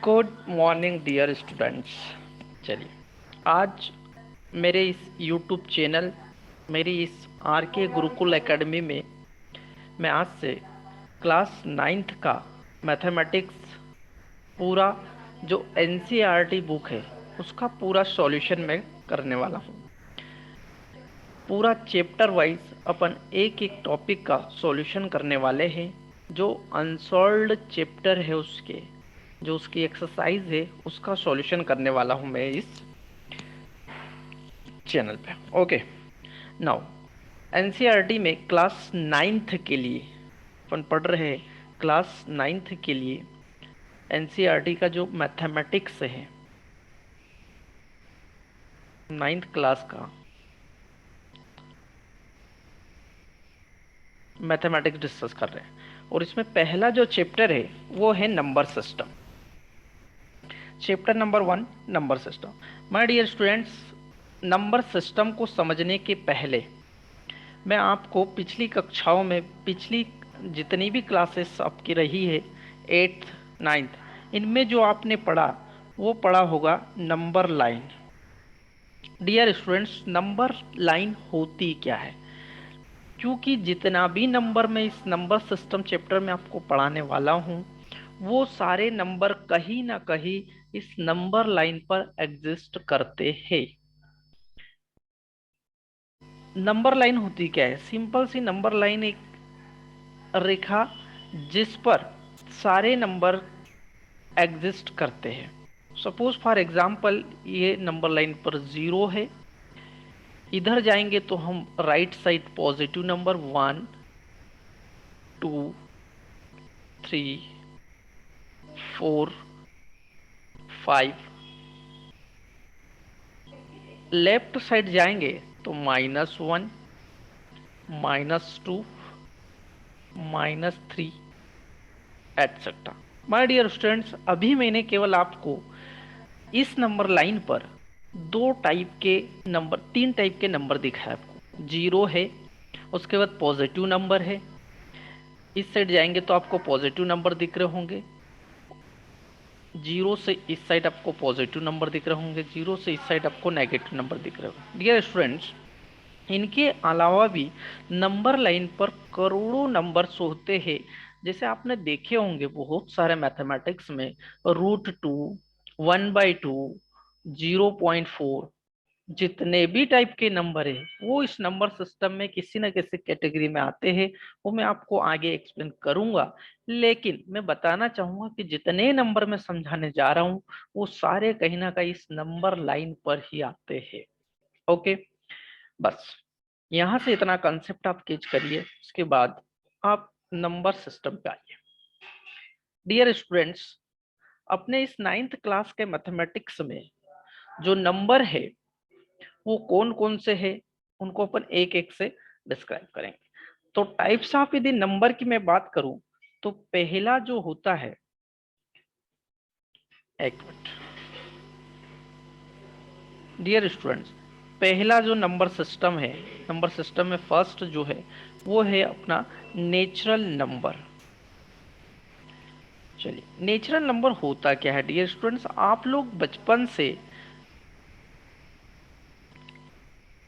Good morning dear students. चलिए, आज मेरे इस यूट्यूब चैनल, मेरी इस आर के गुरुकुल एकेडमी में मैं आज से क्लास नाइन्थ का मैथमेटिक्स पूरा जो एनसीईआरटी बुक है उसका पूरा सॉल्यूशन मैं करने वाला हूँ। पूरा चैप्टर वाइज अपन एक एक टॉपिक का सॉल्यूशन करने वाले हैं। जो अनसॉल्व्ड चैप्टर है उसके जो उसकी एक्सरसाइज है उसका सॉल्यूशन करने वाला हूं मैं इस चैनल पे। ओके, नाउ एनसीईआरटी में क्लास नाइन्थ के लिए अपन पढ़ रहे हैं। क्लास नाइन्थ के लिए एनसीईआरटी का जो मैथमेटिक्स है, नाइन्थ क्लास का मैथमेटिक्स डिस्कस कर रहे हैं और इसमें पहला जो चैप्टर है वो है number system. Chapter number 1, number system. My dear students, number system को समझने के पहले मैं आपको पिछली कक्षाओं में, पिछली जितनी भी क्लासेस आपकी रही है, एट्थ नाइन्थ, इनमें जो आपने पढ़ा वो पढ़ा होगा number line. Dear students, number line होती क्या है? क्योंकि जितना भी नंबर मैं इस नंबर सिस्टम चैप्टर में आपको पढ़ाने वाला हूँ वो सारे नंबर कहीं ना कहीं इस नंबर लाइन पर एग्जिस्ट करते हैं। नंबर लाइन होती क्या है? सिंपल सी नंबर लाइन एक रेखा जिस पर सारे नंबर एग्जिस्ट करते हैं। सपोज फॉर एग्जांपल ये नंबर लाइन पर 0 है। इधर जाएंगे तो हम right side positive number 1, 2, 3, 4, 5। Left side जाएंगे तो -1, -2, -3 एटसेट्रा। माय डियर स्टूडेंट्स, अभी मैंने केवल आपको इस नंबर लाइन पर दो टाइप के नंबर, तीन टाइप के नंबर दिखाए आपको। 0 है, उसके बाद पॉजिटिव नंबर है। इस साइड जाएंगे तो आपको पॉजिटिव नंबर दिख रहे होंगे। 0 से इस साइड आपको पॉजिटिव नंबर दिख रहे होंगे, 0 से इस साइड आपको नेगेटिव नंबर दिख रहे होंगे। डियर स्टूडेंट्स, इनके अलावा भी नंबर लाइन पर करोड़ों नंबर्स होते हैं। जैसे आपने देखे होंगे बहुत सारे मैथमेटिक्स में √2, 1/2, 0.4, जितने भी टाइप के नंबर है वो इस नंबर सिस्टम में किसी न किसी कैटेगरी में आते हैं। वो मैं आपको आगे एक्सप्लेन करूंगा, लेकिन मैं बताना चाहूंगा कि जितने नंबर मैं समझाने जा रहा हूँ वो सारे कहीं ना कहीं इस नंबर लाइन पर ही आते हैं। ओके, बस यहां से इतना कंसेप्ट आप कैच करिए, उसके बाद आप नंबर सिस्टम पे आइए। डियर स्टूडेंट्स, अपने इस नाइन्थ क्लास के मैथमेटिक्स में जो नंबर है वो कौन कौन से है उनको अपन एक एक से डिस्क्राइब करेंगे। तो टाइप्स ऑफ यदि नंबर की मैं बात करूं तो पहला जो होता है, एक मिनट डियर स्टूडेंट्स, पहला जो नंबर सिस्टम है, नंबर सिस्टम में फर्स्ट जो है वो है अपना नेचुरल नंबर। चलिए, नेचुरल नंबर होता क्या है डियर स्टूडेंट्स? आप लोग बचपन से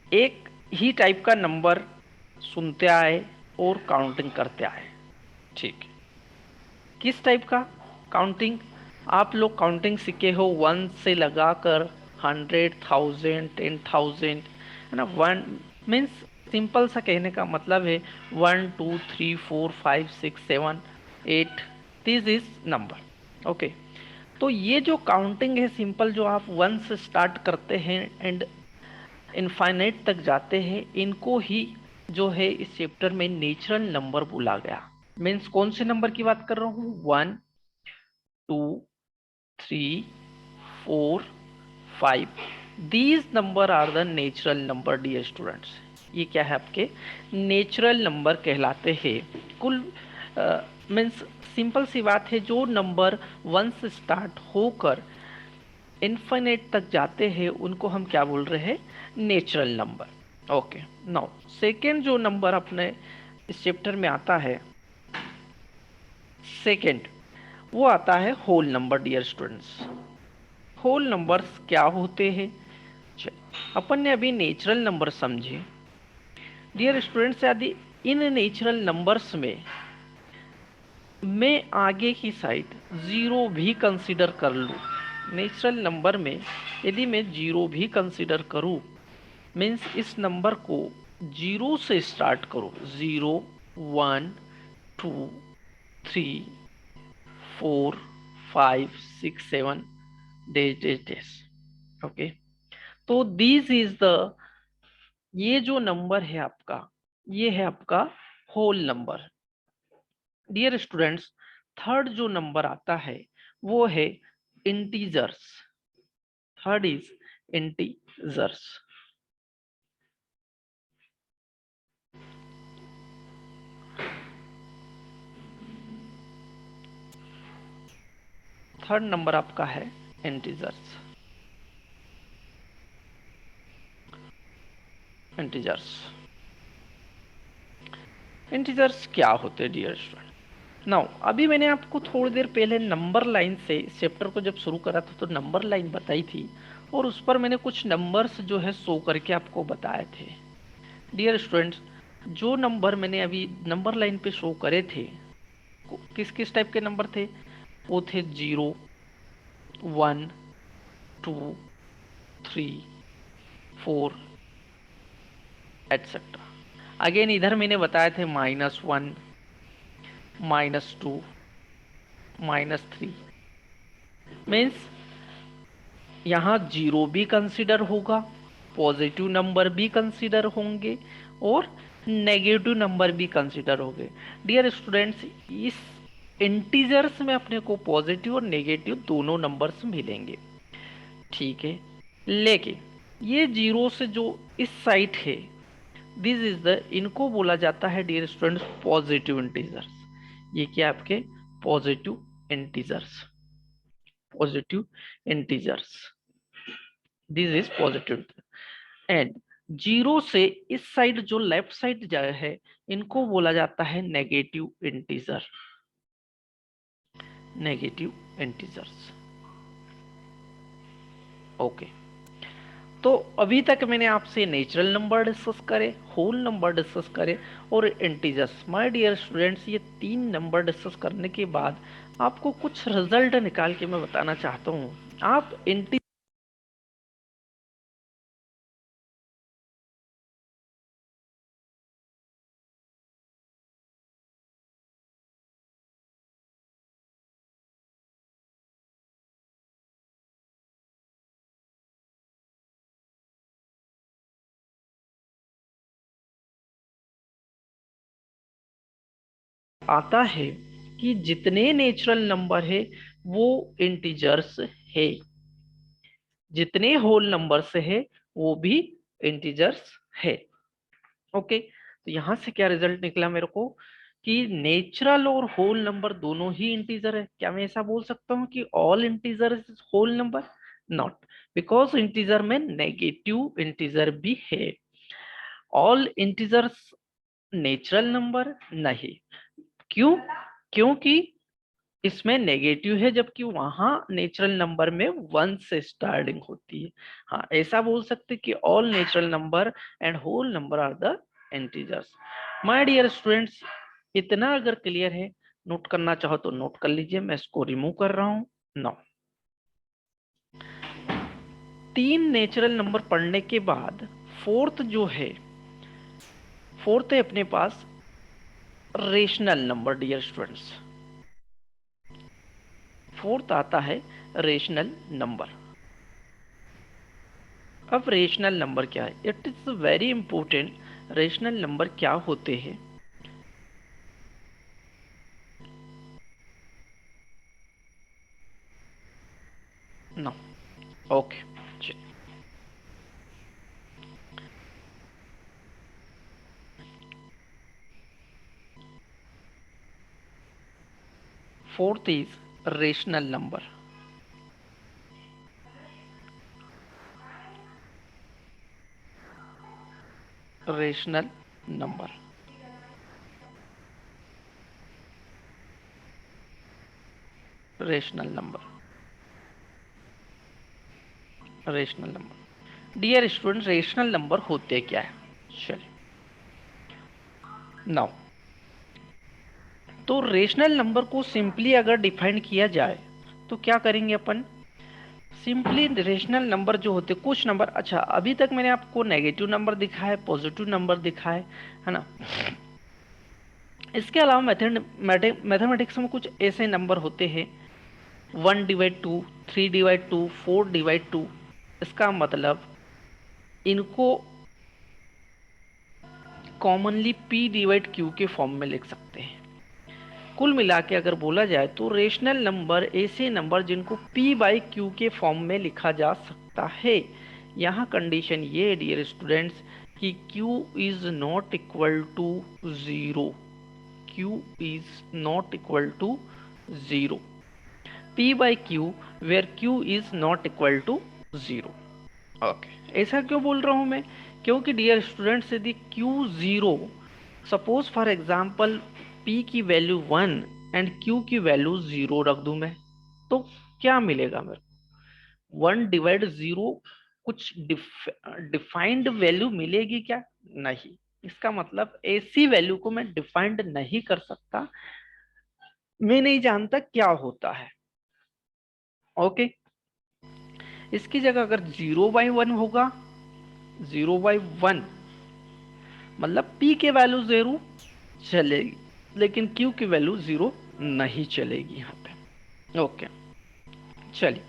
एक ही टाइप का नंबर सुनते आए और काउंटिंग करते आए, ठीक है? किस टाइप का काउंटिंग? आप लोग काउंटिंग सीखे हो 1 से लगाकर 100,000, 10,000, है ना। 1 मीन्स, सिंपल सा कहने का मतलब है 1, 2, 3, 4, 5, 6, 7, 8, दिस इज नंबर। ओके, तो ये जो काउंटिंग है सिंपल, जो आप 1 से स्टार्ट करते हैं एंड इनफाइनाइट तक जाते हैं, इनको ही जो है इस चैप्टर में नेचुरल नंबर बोला गया। मीन्स कौन से नंबर की बात कर रहा हूँ? 1, 2, 3, 4, 5, these number are the natural number dear students. ये क्या है? आपके नेचुरल नंबर कहलाते हैं। कुल मीन्स सिंपल सी बात है, जो नंबर 1 से स्टार्ट होकर इनफाइनाइट तक जाते हैं उनको हम क्या बोल रहे हैं? Natural number. Okay, now second जो नंबर अपने इस चैप्टर में आता है, सेकेंड, वो आता है whole number dear students. Whole numbers क्या होते हैं? अपन ने अभी नेचुरल नंबर समझे डियर स्टूडेंट्स। यदि इन नेचुरल नंबर्स में मैं आगे की साइड जीरो भी कंसीडर कर लूँ, नेचुरल नंबर में यदि मैं जीरो भी कंसीडर करूँ, मीन्स इस नंबर को जीरो से स्टार्ट करो, 0 1 2 3 4 5 6 7 डैश डैश डैश। ओके, तो दिस इज द, ये जो नंबर है आपका, ये है आपका whole number dear students. Third जो नंबर आता है वो है integers. Third is integers. Third number आपका है इंटीजर्स। इंटीजर्स इंटीजर्स क्या होते हैं डियर स्टूडेंट? नाउ अभी मैंने आपको थोड़ी देर पहले नंबर लाइन से इस चैप्टर को जब शुरू करा था तो नंबर लाइन बताई थी, और उस पर मैंने कुछ नंबर्स जो है शो करके आपको बताए थे डियर स्टूडेंट्स। जो नंबर मैंने अभी नंबर लाइन पे शो करे थे, किस किस टाइप के नंबर थे? वो थे 0 1 2 3 4 एटसेट्रा। अगेन इधर मैंने बताए थे -1 -2 -3। मीन्स यहाँ जीरो भी कंसिडर होगा, पॉजिटिव नंबर भी कंसिडर होंगे, और नेगेटिव नंबर भी कंसिडर होंगे डियर स्टूडेंट्स। इस इंटीजर्स में अपने को पॉजिटिव और नेगेटिव दोनों नंबर्स मिलेंगे, ठीक है। लेकिन ये जीरो से जो इस साइड है, दिस इज द, इनको बोला जाता है डियर स्टूडेंट्स पॉजिटिव इंटीजर्स। ये क्या आपके positive integers, positive integers, this is positive. And zero से इस साइड जो लेफ्ट साइड जाए है, इनको बोला जाता है negative integer, negative integers. Okay, तो अभी तक मैंने आपसे नेचुरल नंबर डिस्कस करे, होल नंबर डिस्कस करे, और इंटीजर्स। माय डियर स्टूडेंट्स, ये तीन नंबर डिस्कस करने के बाद आपको कुछ रिजल्ट निकाल के मैं बताना चाहता हूँ। आप इंटी आता है कि जितने नेचुरल नंबर है वो इंटीजर्स है, जितने होल नंबर से है वो भी इंटीजर्स है। ओके, तो यहां से क्या रिजल्ट निकला मेरे को कि नेचुरल और होल नंबर दोनों ही इंटीजर है। क्या मैं ऐसा बोल सकता हूँ कि all integer is whole number? Not, because integer में नेगेटिव इंटीजर भी है। ऑल इंटीजर्स नेचुरल नंबर नहीं, क्यों? क्योंकि इसमें नेगेटिव है, जबकि वहां नेचुरल नंबर में वन से स्टार्टिंग होती है। हाँ, ऐसा बोल सकते कि all natural number and whole number are the integers. My dear students, इतना अगर क्लियर है, नोट करना चाहो तो नोट कर लीजिए, मैं इसको रिमूव कर रहा हूं। नौ, तीन नेचुरल नंबर पढ़ने के बाद फोर्थ जो है, फोर्थ है अपने पास rational number dear students. Fourth आता है रेशनल नंबर। अब रेशनल नंबर क्या है? It is very important. Rational number क्या होते हैं? No, okay, fourth is rational number. Rational number, rational number, rational number. Dear student, rational number होते क्या है? चलिए नाउ, तो रेशनल नंबर को सिंपली अगर डिफाइन किया जाए तो क्या करेंगे अपन? सिंपली रेशनल नंबर जो होते कुछ नंबर, अच्छा अभी तक मैंने आपको नेगेटिव नंबर दिखा है, पॉजिटिव नंबर दिखा है ना। इसके अलावा मैथमेटिक्स में कुछ ऐसे नंबर होते हैं 1/2, 3/2, 4/2। इसका मतलब इनको कॉमनली p/q के फॉर्म में लिख सकते हैं। कुल मिला के अगर बोला जाए तो रेशनल नंबर ऐसे नंबर जिनको p/q के फॉर्म में लिखा जा सकता है। यहाँ कंडीशन ये है डियर स्टूडेंट्स कि q is not equal to zero, q is not equal to zero, p/q where q is not equal to zero. Okay, ऐसा क्यों बोल रहा हूं मैं? क्योंकि डियर स्टूडेंट्स यदि q zero, suppose for example p की वैल्यू 1 एंड q की वैल्यू 0 रख दूं मैं, तो क्या मिलेगा मेरे को? 1/0 कुछ डिफाइंड वैल्यू मिलेगी क्या? नहीं। इसका मतलब ऐसी वैल्यू को मैं डिफाइंड नहीं कर सकता, मैं नहीं जानता क्या होता है। ओके, इसकी जगह अगर 0/1 होगा, 0/1 मतलब p के वैल्यू 0 चलेगी, लेकिन q की वैल्यू 0 नहीं चलेगी यहाँ पे। ओके, चलिए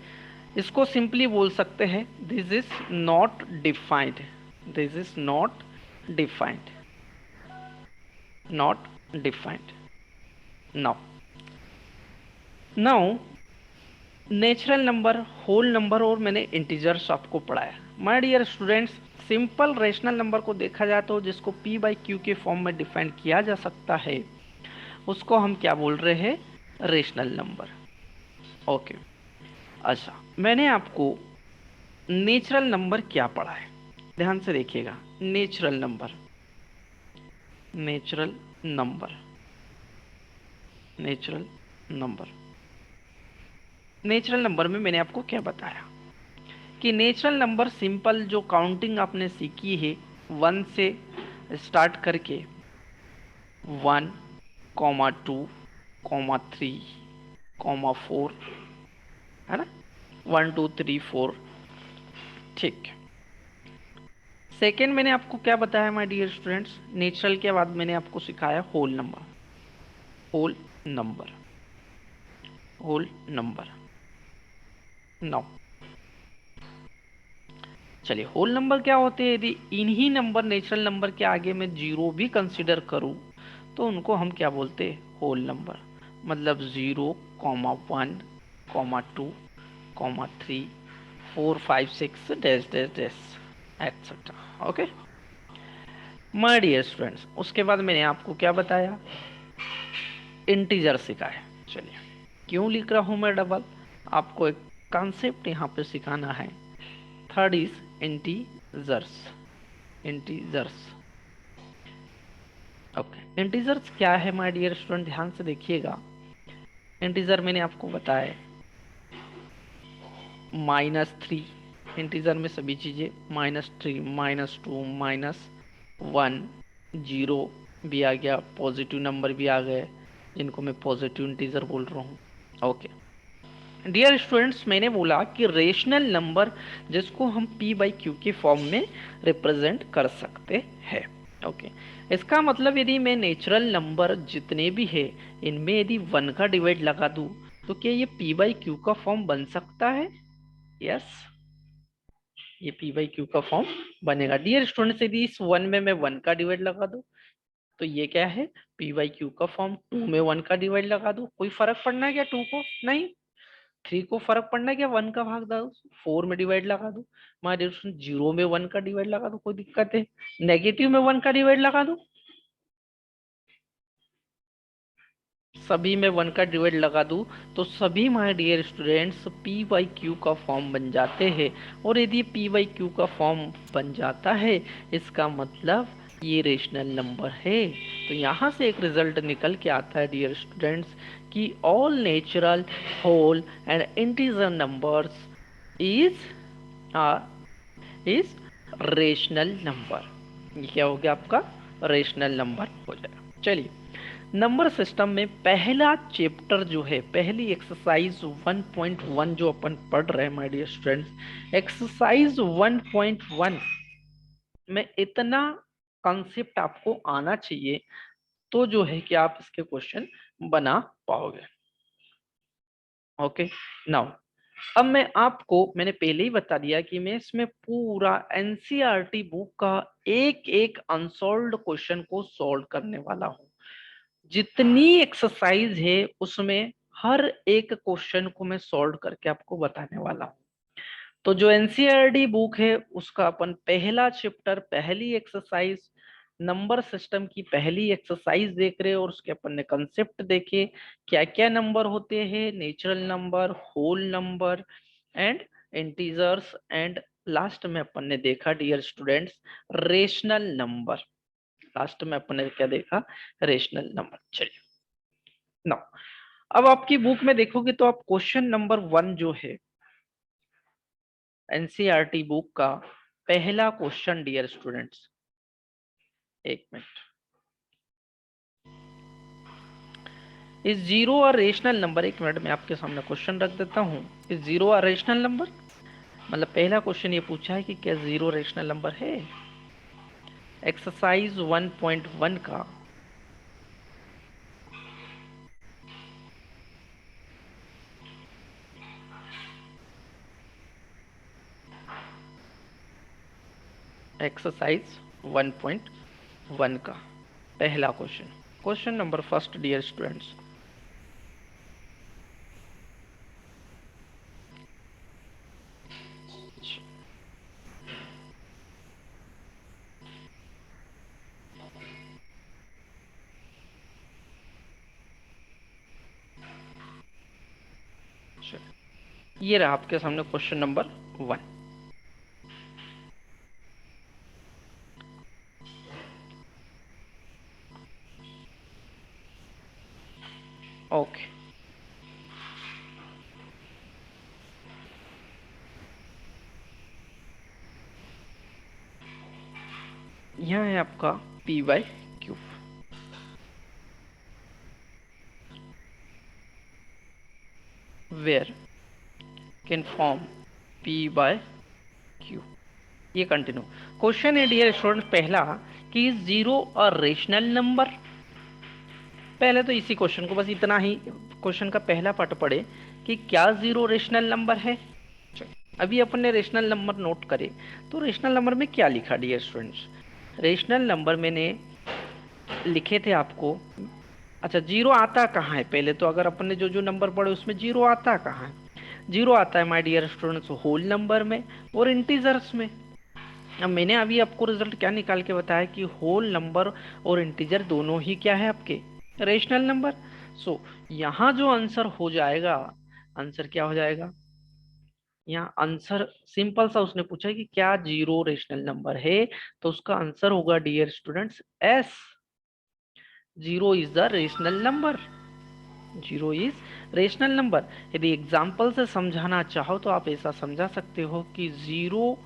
इसको सिंपली बोल सकते हैं this is not defined, this is not defined, not defined. Now, now natural number, whole number और मैंने इंटीजर्स आपको पढ़ाया। My dear students, simple rational number को देखा जाए तो जिसको p/q के फॉर्म में डिफाइन किया जा सकता है उसको हम क्या बोल रहे हैं? Rational number. ओके, अच्छा मैंने आपको नेचुरल नंबर क्या पढ़ा है, ध्यान से देखिएगा। Natural number, natural number, natural number, natural number में मैंने आपको क्या बताया कि नेचुरल नंबर सिंपल जो काउंटिंग आपने सीखी है 1 से स्टार्ट करके 1, 2, 3, 4, है ना, 1 2 3 4। ठीक, सेकेंड मैंने आपको क्या बताया माय डियर स्टूडेंट्स? नेचुरल के बाद मैंने आपको सिखाया whole number, whole number, whole number. Now चलिए, होल नंबर क्या होते हैं? यदि इन्हीं नंबर नेचुरल नंबर के आगे मैं जीरो भी कंसिडर करूं तो उनको हम क्या बोलते हैं? Whole number. मतलब 0, 1, 2, 3, 4, 5, 6 dash dash dash etcetera. Okay my dear students, उसके बाद मैंने आपको क्या बताया? इंटीजर सिखाया। चलिए, क्यों लिख रहा हूं मैं डबल? आपको एक कॉन्सेप्ट यहाँ पे सिखाना है। Third is integers, integers. Okay, integers क्या है माय डियर स्टूडेंट? ध्यान से देखिएगा। इंटीजर मैंने आपको बताया -3, इंटीजर में सभी चीजें -3, -2, -1, 0 भी आ गया, पॉजिटिव नंबर भी आ गए जिनको मैं पॉजिटिव इंटीजर बोल रहा हूँ। ओके डियर स्टूडेंट्स, मैंने बोला कि रेशनल नंबर जिसको हम p/q के फॉर्म में रिप्रेजेंट कर सकते हैं। ओके, इसका मतलब यदि मैं नेचुरल नंबर जितने भी है इनमें यदि 1 का डिवाइड लगा दूं तो क्या ये p/q का फॉर्म बन सकता है? यस, ये p/q का फॉर्म बनेगा। डियर स्टूडेंट्स, यदि इस 1 में मैं 1 का डिवाइड लगा दूं तो ये क्या है? p/q का फॉर्म। 2 में 1 का डिवाइड लगा दूं, कोई फर्क पड़ना है क्या 2 को? नहीं। 3 को फर्क पड़ना है क्या? 1 का भाग दो, 4 में डिवाइड लगा दो। हमारे 0 में 1 का डिवाइड लगा दो, कोई दिक्कत है? नेगेटिव में 1 का डिवाइड लगा दो, सभी में 1 का डिवाइड लगा दूं तो सभी माय डियर स्टूडेंट्स p/q का फॉर्म बन जाते हैं। और यदि p/q का फॉर्म बन जाता है इसका मतलब ये रेशनल नंबर है। तो यहाँ से एक रिजल्ट निकल के आता है डियर स्टूडेंट्स कि all natural whole and integer numbers is is rational number. ये क्या हो गया आपका? रेशनल नंबर हो जाएगा। चलिए, नंबर सिस्टम में पहला चैप्टर जो है, पहली एक्सरसाइज 1.1 जो अपन पढ़ रहे हैं माय डियर स्टूडेंट्स, एक्सरसाइज 1.1 में इतना कॉन्सेप्ट आपको आना चाहिए तो जो है कि आप इसके क्वेश्चन बना पाओगे। ओके, नाउ अब मैं आपको, मैंने पहले ही बता दिया कि मैं इसमें पूरा एनसीईआरटी बुक का एक एक अनसॉल्व्ड क्वेश्चन को सॉल्व करने वाला हूँ। जितनी एक्सरसाइज है उसमें हर एक क्वेश्चन को मैं सॉल्व करके आपको बताने वाला हूँ। तो जो एनसीईआरटी बुक है उसका अपन पहला चैप्टर, पहली एक्सरसाइज, नंबर सिस्टम की पहली एक्सरसाइज देख रहे हैं और उसके अपन ने कंसेप्ट देखे, क्या क्या नंबर होते हैं, natural number, whole number and integers, and last में अपन ने देखा dear students rational number. Last में अपन ने क्या देखा? Rational number. चलिए, नाउ अब आपकी बुक में देखोगे तो आप क्वेश्चन नंबर 1 जो है एनसीईआरटी बुक का पहला क्वेश्चन डियर स्टूडेंट्स, एक मिनट, इस जीरो और रेशनल नंबर, एक मिनट में आपके सामने क्वेश्चन रख देता हूं, इस जीरो और रेशनल नंबर, मतलब पहला क्वेश्चन ये पूछा है कि क्या जीरो रेशनल नंबर है। एक्सरसाइज 1.1 का एक्सरसाइज 1.1 का पहला question, question number first dear students, ये रहा आपके सामने क्वेश्चन नंबर 1। ओके, यह है आपका P by Q, where can form P by Q. ये कंटिन्यू क्वेश्चन है डियर स्टूडेंट पहला कि जीरो और रेशनल नंबर। पहले तो इसी क्वेश्चन को, बस इतना ही क्वेश्चन का पहला पार्ट पढ़े कि क्या जीरो रेशनल नंबर है। अभी अपन ने रेशनल नंबर नोट करे तो रेशनल नंबर में क्या लिखा डियर स्टूडेंट्स, रेशनल नंबर मैंने लिखे थे आपको। अच्छा, जीरो आता कहाँ है? पहले तो अगर अपन ने जो जो नंबर पढ़े उसमें जीरो आता कहाँ है? जीरो आता है my dear students whole number में और इंटीजर्स में। अब मैंने अभी आपको रिजल्ट क्या निकाल के बताया कि होल नंबर और इंटीजर दोनों ही क्या है आपके? Rational number. सो यहाँ जो आंसर हो जाएगा, आंसर क्या हो जाएगा? यहाँ आंसर सिंपल सा, उसने पूछा है कि क्या जीरो रेशनल नंबर है, तो उसका आंसर होगा dear students yes, zero is the rational number. Zero is rational number. यदि एग्जाम्पल से समझाना चाहो तो आप ऐसा समझा सकते हो कि जीरो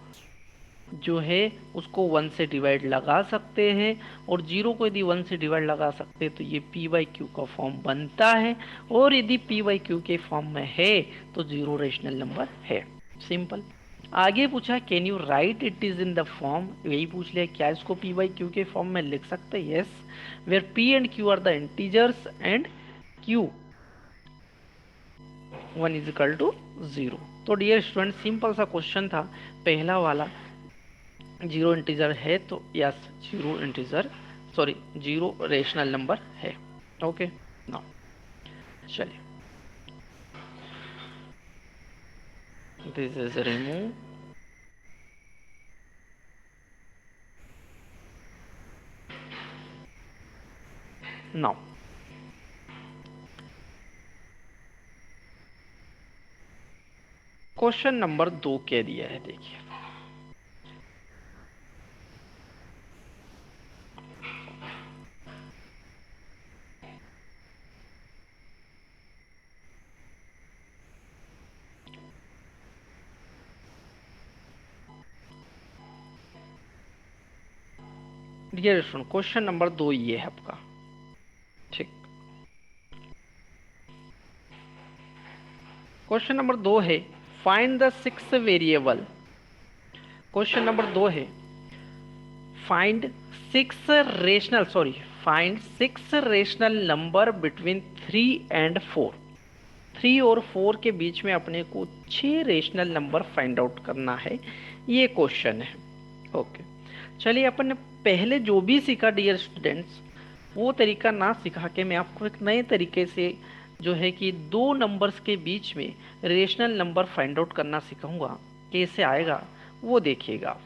जो है उसको वन से डिवाइड लगा सकते हैं, और जीरो को यदि वन से डिवाइड लगा सकते हैं तो ये पी बाई क्यू का फॉर्म बनता है, और यदि पी बाई क्यू के फॉर्म में है तो जीरो रेशनल नंबर है। सिंपल। आगे पूछा can you write it is in the form, यही पूछ लिया क्या इसको पी बाई क्यू के फॉर्म में लिख सकते हैं? Yes, where P and Q are the integers and Q one is equal to zero. तो डियर स्टूडेंट सिंपल सा क्वेश्चन था पहला वाला, जीरो इंटीजर है तो yes, zero integer, sorry zero rational number है। ओके, नाउ चलिए, this is remove, now question number 2 कह दिया है, देखिए डियर स्टूडेंट क्वेश्चन नंबर 2 ये है आपका। ठीक, क्वेश्चन नंबर 2 है find the 6 variable. Question number 2 है find 6 rational find 6 rational number between 3 and 4। 3 और 4 के बीच में अपने को 6 रेशनल नंबर फाइंड आउट करना है, ये क्वेश्चन है। ओके, चलिए अपन ने पहले जो भी सीखा डियर स्टूडेंट्स, वो तरीका ना सिखा के मैं आपको एक नए तरीके से जो है कि दो नंबर्स के बीच में रेशनल नंबर फाइंड आउट करना सिखाऊंगा। कैसे आएगा वो देखिएगा।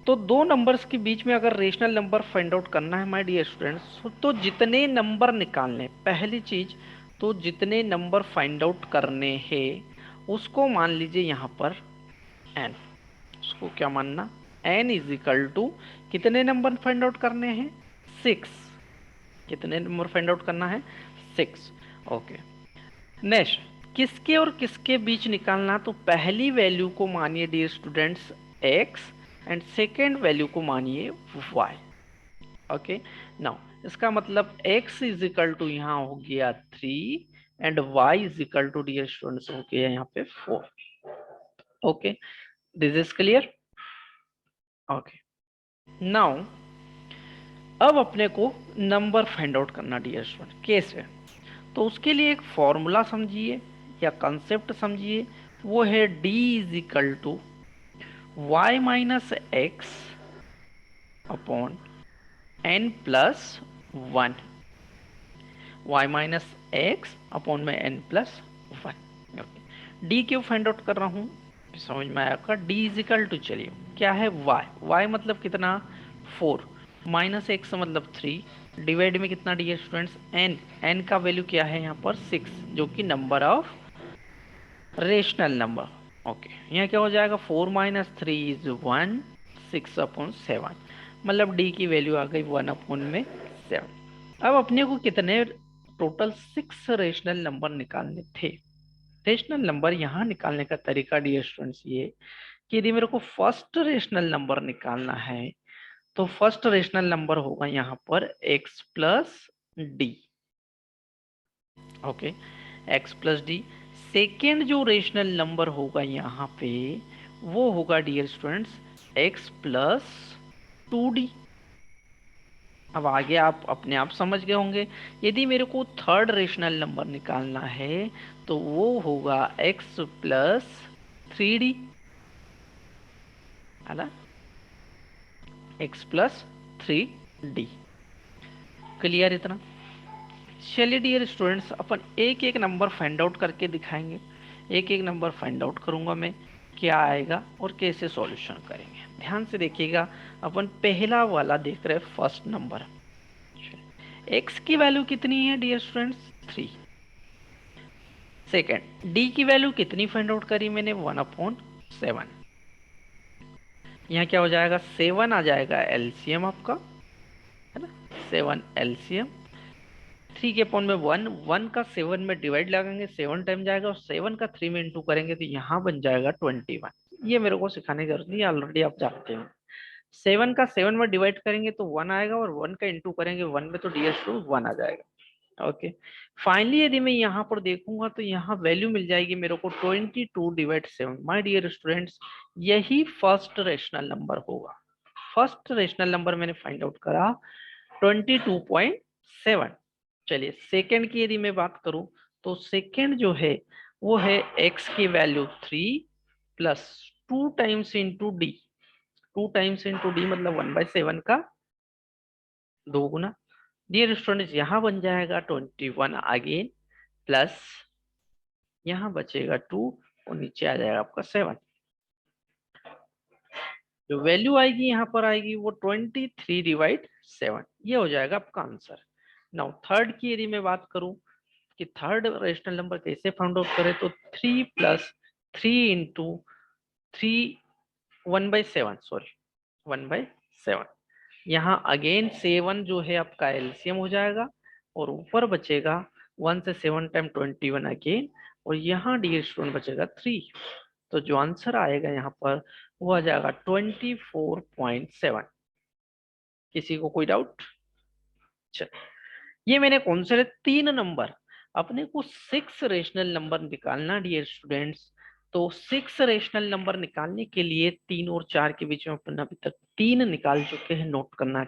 तो दो नंबर्स के बीच में अगर रेशनल नंबर फाइंड आउट करना है माय डियर स्टूडेंट्स, तो जितने नंबर निकालने, पहली चीज तो जितने नंबर फाइंड आउट करने हैं उसको मान लीजिए यहाँ पर n। उसको क्या मानना, n इज इक्वल टू कितने नंबर फाइंड आउट करने हैं, 6। कितने नंबर फाइंड आउट करना है, 6। ओके, नेक्स्ट किसके और किसके बीच निकालना, तो पहली वैल्यू को मानिए dear students x and second value को मानिए y। ओके, नाउ इसका मतलब x इज इक्वल टू यहाँ हो गया 3 and y is equal to dear students हो गया यहाँ पे 4। Okay, this is clear. Okay, now अब अपने को नंबर फाइंड आउट करना डियर स्टूडेंट कैसे, तो उसके लिए एक फॉर्मूला समझिए या कंसेप्ट समझिए, वो है d is equal to y minus X upon n plus 1। y minus X upon में n प्लस 1। डी क्यों फाइंड आउट कर रहा हूँ, समझ में आया आपका। d इज इक्वल टू, चलिए क्या है y, y मतलब कितना 4, माइनस एक्स मतलब 3, डिवाइड में कितना डियर स्टूडेंट्स n, n का वैल्यू क्या है यहाँ पर 6, जो कि number of rational number. Okay, यहाँ क्या हो जाएगा 4 माइनस 3 इज 1, 6 अपॉन 7, मतलब डी की वैल्यू आ गई 1 अपॉन में 7। अब अपने को कितने टोटल 6 रेशनल नंबर निकालने थे। रेशनल नंबर यहाँ निकालने का तरीका डियर स्टूडेंट्स ये कि यदि मेरे को फर्स्ट रेशनल नंबर निकालना है तो फर्स्ट रेशनल नंबर होगा यहाँ पर x plus D. Okay, x plus D. Second जो रेशनल नंबर होगा यहाँ पे वो होगा dear students x plus 2d। अब आगे आप अपने आप समझ गए होंगे। यदि मेरे को थर्ड रेशनल नंबर निकालना है तो वो होगा x प्लस 3d, है ना, x प्लस 3d। क्लियर इतना। चलिए डियर स्टूडेंट्स अपन एक एक नंबर फाइंड आउट करके दिखाएंगे। एक एक नंबर फाइंड आउट करूंगा मैं, क्या आएगा और कैसे सॉल्यूशन करेंगे। ध्यान से देखिएगा। अपन पहला वाला देख रहे हैं, फर्स्ट नंबर। x की वैल्यू कितनी है डियर स्टूडेंट्स 3। सेकेंड d की वैल्यू कितनी फाइंड आउट करी मैंने 1 अपॉन 7। यहाँ क्या हो जाएगा 7 आ जाएगा एलसीएम आपका, है ना, 7 एलसीएम। 3 के अपॉन में 1, 1 का 7 में डिवाइड लगाएंगे 7 टाइम जाएगा और 7 का 3 में इंटू करेंगे तो यहाँ बन जाएगा 21। ये मेरे को सिखाने की जरूरत नहीं, ऑलरेडी आप जानते हो। 7 का 7 में डिवाइड करेंगे तो 1 आएगा और 1 का इंटू करेंगे 1 में तो ds टू 1 आ जाएगा। ओके, फाइनली यदि मैं यहाँ पर देखूंगा तो यहाँ वैल्यू मिल जाएगी मेरे को 22 डिवाइड 7। माय डियर स्टूडेंट्स यही फर्स्ट रेशनल नंबर होगा। फर्स्ट रेशनल नंबर मैंने फाइंड आउट करा 22.7। चलिए सेकंड की यदि मैं बात करूं तो सेकंड जो है वो है x की value 3 plus 2 times into D. 2 times into D मतलब 1/7 का 2 गुना। डियर स्टूडेंट्स यहाँ बन जाएगा 21 अगेन, प्लस यहाँ बचेगा 2 और नीचे आ जाएगा आपका 7। जो वैल्यू आएगी यहाँ पर आएगी वो 23 डिवाइड 7, ये हो जाएगा आपका आंसर। नाउ थर्ड की यदि मैं बात करूं कि थर्ड रेशनल नंबर कैसे फाइंड आउट करें, तो 3 प्लस 3 इंटू 3 1/7, सॉरी 1/7। यहाँ अगेन 7 जो है आपका एलसीएम हो जाएगा और ऊपर बचेगा 1 से 7 टाइम 21 अगेन, और यहाँ डियर स्टूडेंट बचेगा 3। तो जो आंसर आएगा यहाँ पर वो आ जाएगा 24.7। किसी को कोई डाउट? चलो, ये मैंने कौन से 3 नंबर, अपने को 6 रेशनल नंबर निकालना डियर स्टूडेंट्स। तो 6 रेशनल नंबर निकालने के लिए 3 और 4 के बीच में अपन अभी तक 3 निकाल चुके हैं, नोट करना